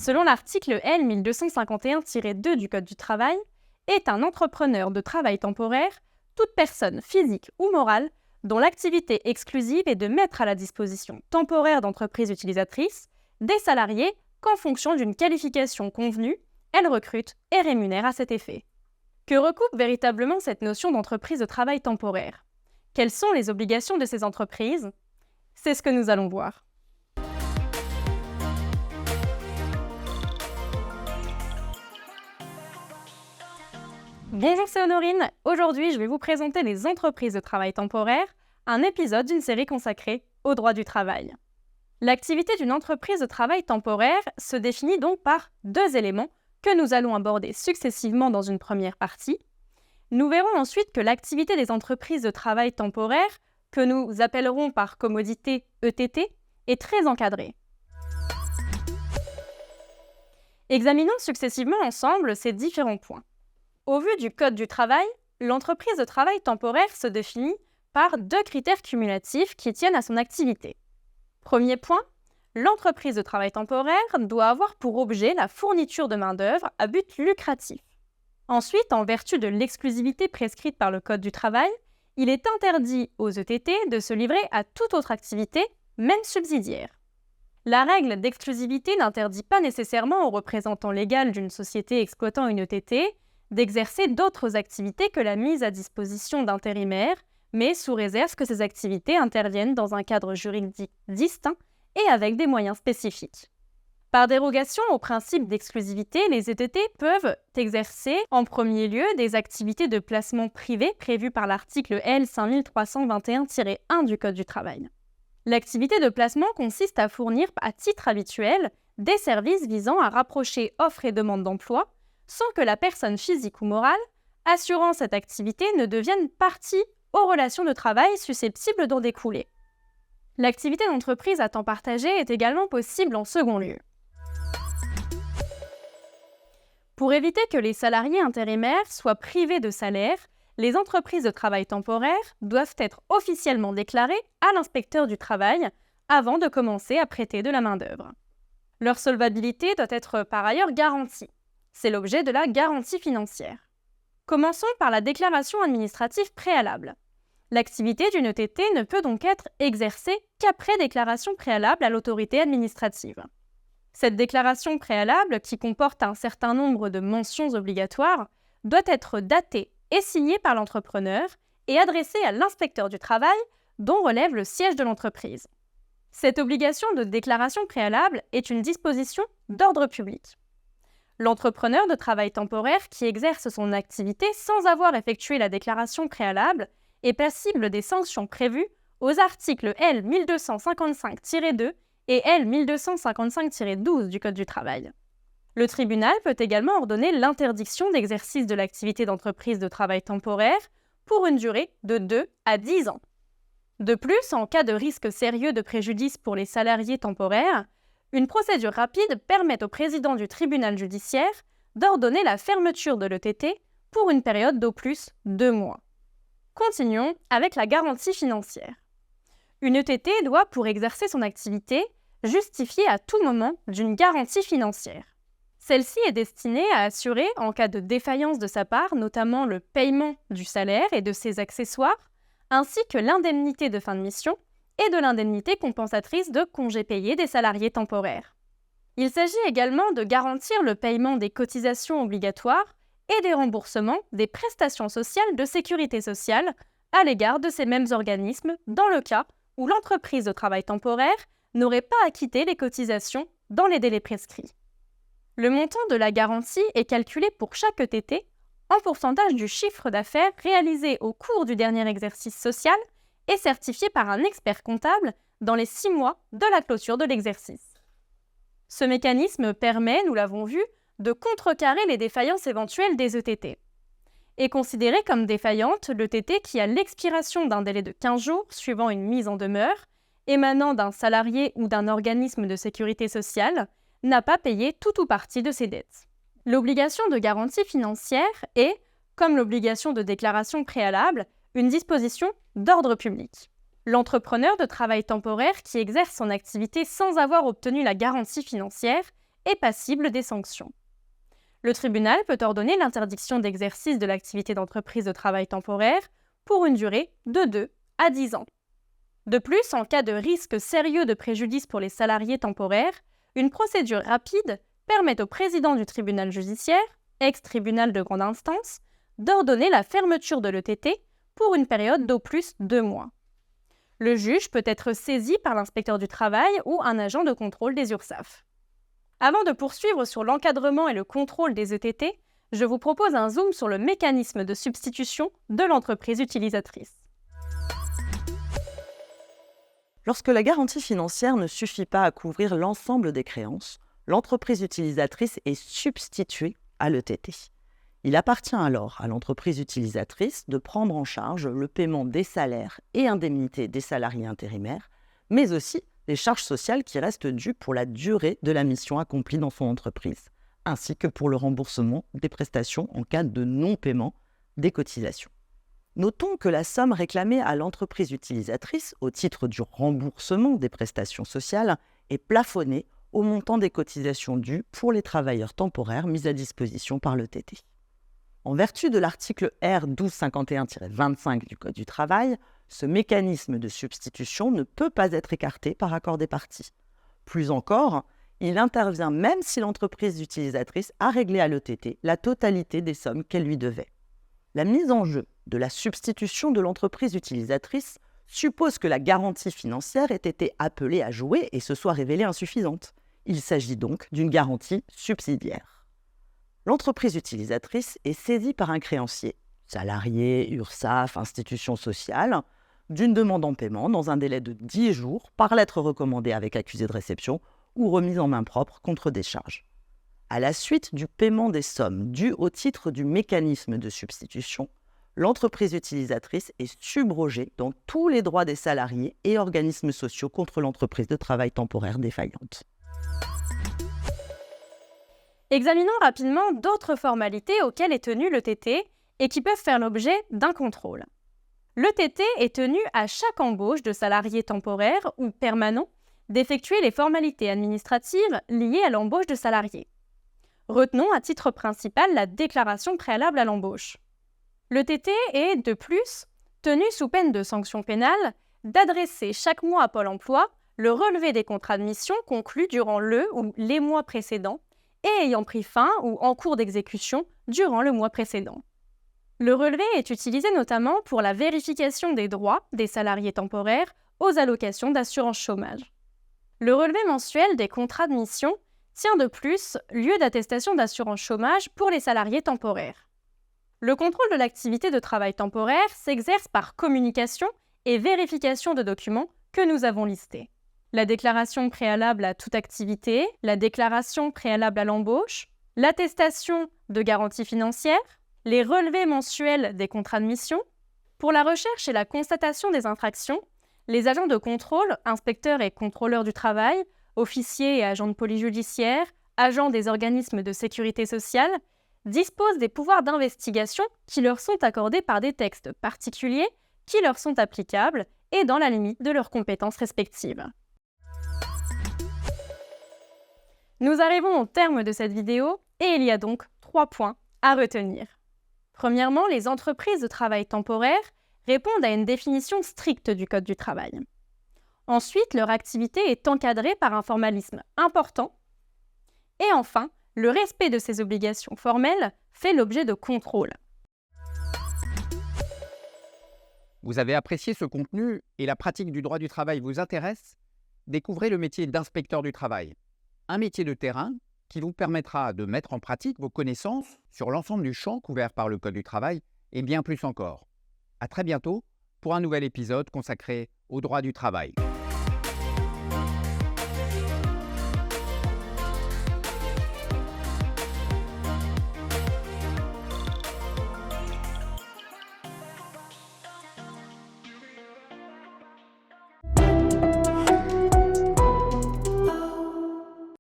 Selon l'article L 1251-2 du Code du travail, est un entrepreneur de travail temporaire toute personne physique ou morale dont l'activité exclusive est de mettre à la disposition temporaire d'entreprises utilisatrices des salariés qu'en fonction d'une qualification convenue, elle recrute et rémunère à cet effet. Que recoupe véritablement cette notion d'entreprise de travail temporaire ? Quelles sont les obligations de ces entreprises ? C'est ce que nous allons voir. Bonjour, c'est Honorine. Aujourd'hui, je vais vous présenter les entreprises de travail temporaire, un épisode d'une série consacrée au droit du travail. L'activité d'une entreprise de travail temporaire se définit donc par deux éléments que nous allons aborder successivement dans une première partie. Nous verrons ensuite que l'activité des entreprises de travail temporaire, que nous appellerons par commodité ETT, est très encadrée. Examinons successivement ensemble ces différents points. Au vu du Code du travail, l'entreprise de travail temporaire se définit par deux critères cumulatifs qui tiennent à son activité. Premier point, l'entreprise de travail temporaire doit avoir pour objet la fourniture de main-d'œuvre à but lucratif. Ensuite, en vertu de l'exclusivité prescrite par le Code du travail, il est interdit aux ETT de se livrer à toute autre activité, même subsidiaire. La règle d'exclusivité n'interdit pas nécessairement au représentant légal d'une société exploitant une ETT d'exercer d'autres activités que la mise à disposition d'intérimaires, mais sous réserve que ces activités interviennent dans un cadre juridique distinct et avec des moyens spécifiques. Par dérogation au principe d'exclusivité, les ETT peuvent exercer en premier lieu des activités de placement privé prévues par l'article L 5321-1 du Code du travail. L'activité de placement consiste à fournir à titre habituel des services visant à rapprocher offre et demande d'emploi sans que la personne physique ou morale assurant cette activité ne devienne partie aux relations de travail susceptibles d'en découler. L'activité d'entreprise à temps partagé est également possible en second lieu. Pour éviter que les salariés intérimaires soient privés de salaire, les entreprises de travail temporaire doivent être officiellement déclarées à l'inspecteur du travail avant de commencer à prêter de la main-d'œuvre. Leur solvabilité doit être par ailleurs garantie. C'est l'objet de la garantie financière. Commençons par la déclaration administrative préalable. L'activité d'une ETT ne peut donc être exercée qu'après déclaration préalable à l'autorité administrative. Cette déclaration préalable, qui comporte un certain nombre de mentions obligatoires, doit être datée et signée par l'entrepreneur et adressée à l'inspecteur du travail dont relève le siège de l'entreprise. Cette obligation de déclaration préalable est une disposition d'ordre public. L'entrepreneur de travail temporaire qui exerce son activité sans avoir effectué la déclaration préalable est passible des sanctions prévues aux articles L 1255-2 et L 1255-12 du Code du travail. Le tribunal peut également ordonner l'interdiction d'exercice de l'activité d'entreprise de travail temporaire pour une durée de 2 à 10 ans. De plus, en cas de risque sérieux de préjudice pour les salariés temporaires, une procédure rapide permet au président du tribunal judiciaire d'ordonner la fermeture de l'ETT pour une période d'au plus 2 mois. Continuons avec la garantie financière. Une ETT doit, pour exercer son activité, justifier à tout moment d'une garantie financière. Celle-ci est destinée à assurer, en cas de défaillance de sa part, notamment le paiement du salaire et de ses accessoires, ainsi que l'indemnité de fin de mission et de l'indemnité compensatrice de congés payés des salariés temporaires. Il s'agit également de garantir le paiement des cotisations obligatoires et des remboursements des prestations sociales de sécurité sociale à l'égard de ces mêmes organismes dans le cas où l'entreprise de travail temporaire n'aurait pas acquitté les cotisations dans les délais prescrits. Le montant de la garantie est calculé pour chaque ETT en pourcentage du chiffre d'affaires réalisé au cours du dernier exercice social et certifié par un expert comptable dans les 6 mois de la clôture de l'exercice. Ce mécanisme permet, nous l'avons vu, de contrecarrer les défaillances éventuelles des ETT. Est considérée comme défaillante l'ETT qui, à l'expiration d'un délai de 15 jours suivant une mise en demeure, émanant d'un salarié ou d'un organisme de sécurité sociale, n'a pas payé tout ou partie de ses dettes. L'obligation de garantie financière est, comme l'obligation de déclaration préalable, une disposition d'ordre public. L'entrepreneur de travail temporaire qui exerce son activité sans avoir obtenu la garantie financière est passible des sanctions. Le tribunal peut ordonner l'interdiction d'exercice de l'activité d'entreprise de travail temporaire pour une durée de 2 à 10 ans. De plus, en cas de risque sérieux de préjudice pour les salariés temporaires, une procédure rapide permet au président du tribunal judiciaire, ex-tribunal de grande instance, d'ordonner la fermeture de l'ETT pour une période d'au plus 2 mois. Le juge peut être saisi par l'inspecteur du travail ou un agent de contrôle des URSSAF. Avant de poursuivre sur l'encadrement et le contrôle des ETT, je vous propose un zoom sur le mécanisme de substitution de l'entreprise utilisatrice. Lorsque la garantie financière ne suffit pas à couvrir l'ensemble des créances, l'entreprise utilisatrice est substituée à l'ETT. Il appartient alors à l'entreprise utilisatrice de prendre en charge le paiement des salaires et indemnités des salariés intérimaires, mais aussi les charges sociales qui restent dues pour la durée de la mission accomplie dans son entreprise, ainsi que pour le remboursement des prestations en cas de non-paiement des cotisations. Notons que la somme réclamée à l'entreprise utilisatrice au titre du remboursement des prestations sociales est plafonnée au montant des cotisations dues pour les travailleurs temporaires mis à disposition par l'ETT. En vertu de l'article R 1251-25 du Code du travail, ce mécanisme de substitution ne peut pas être écarté par accord des parties. Plus encore, il intervient même si l'entreprise utilisatrice a réglé à l'ETT la totalité des sommes qu'elle lui devait. La mise en jeu de la substitution de l'entreprise utilisatrice suppose que la garantie financière ait été appelée à jouer et se soit révélée insuffisante. Il s'agit donc d'une garantie subsidiaire. L'entreprise utilisatrice est saisie par un créancier, salarié, URSSAF, institution sociale, d'une demande en paiement dans un délai de 10 jours par lettre recommandée avec accusé de réception ou remise en main propre contre décharge. À la suite du paiement des sommes dues au titre du mécanisme de substitution, l'entreprise utilisatrice est subrogée dans tous les droits des salariés et organismes sociaux contre l'entreprise de travail temporaire défaillante. Examinons rapidement d'autres formalités auxquelles est tenu l'ETT et qui peuvent faire l'objet d'un contrôle. L'ETT est tenu à chaque embauche de salariés temporaires ou permanents d'effectuer les formalités administratives liées à l'embauche de salariés. Retenons à titre principal la déclaration préalable à l'embauche. L'ETT est, de plus, tenu sous peine de sanction pénale d'adresser chaque mois à Pôle emploi le relevé des contrats de mission conclus durant le ou les mois précédents et ayant pris fin ou en cours d'exécution durant le mois précédent. Le relevé est utilisé notamment pour la vérification des droits des salariés temporaires aux allocations d'assurance chômage. Le relevé mensuel des contrats de mission tient de plus lieu d'attestation d'assurance chômage pour les salariés temporaires. Le contrôle de l'activité de travail temporaire s'exerce par communication et vérification de documents que nous avons listés. La déclaration préalable à toute activité, la déclaration préalable à l'embauche, l'attestation de garantie financière, les relevés mensuels des contrats de mission. Pour la recherche et la constatation des infractions, les agents de contrôle, inspecteurs et contrôleurs du travail, officiers et agents de police judiciaire, agents des organismes de sécurité sociale, disposent des pouvoirs d'investigation qui leur sont accordés par des textes particuliers qui leur sont applicables et dans la limite de leurs compétences respectives. Nous arrivons au terme de cette vidéo et il y a donc 3 points à retenir. Premièrement, les entreprises de travail temporaire répondent à une définition stricte du Code du travail. Ensuite, leur activité est encadrée par un formalisme important. Et enfin, le respect de ces obligations formelles fait l'objet de contrôles. Vous avez apprécié ce contenu et la pratique du droit du travail vous intéresse? Découvrez le métier d'inspecteur du travail, un métier de terrain qui vous permettra de mettre en pratique vos connaissances sur l'ensemble du champ couvert par le Code du travail et bien plus encore. À très bientôt pour un nouvel épisode consacré au droit du travail.